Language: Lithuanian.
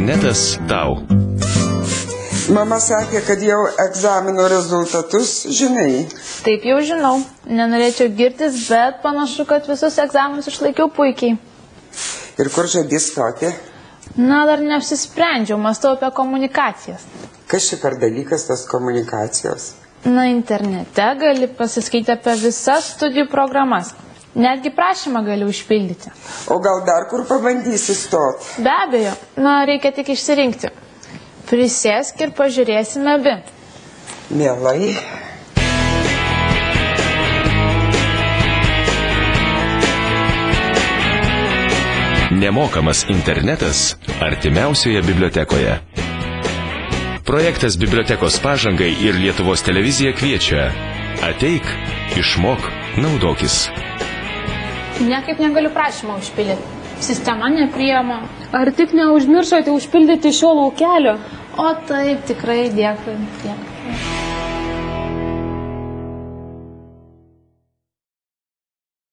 Internetas tau. Mama sakė, kad jau egzamino rezultatus žinai. Taip jau žinau. Nenorėčiau girtis, bet panašu, kad visus egzaminus išlaikiau puikiai. Ir kur žadi stoti? Na, dar neapsisprendžiau, mąstau apie komunikacijas. Kas čia per dalykas tos komunikacijos? Na, internete gali pasiskaityti apie visas studijų programas. Netgi prašymą gali užpildyti. O gal dar kur pabandysi stoti? Be abejo. Na, reikia tik išsirinkti. Prisėsk ir pažiūrėsime abi. Mielai. Nemokamas internetas artimiausioje bibliotekoje. Projektas Bibliotekos pažangai ir Lietuvos televizija kviečia. Ateik, išmok, naudokis. Niekaip negaliu prašymą užpildyti. Sistema nepriima. Ar tik neužmiršote užpildyti šio laukelio? O taip, tikrai dėkui.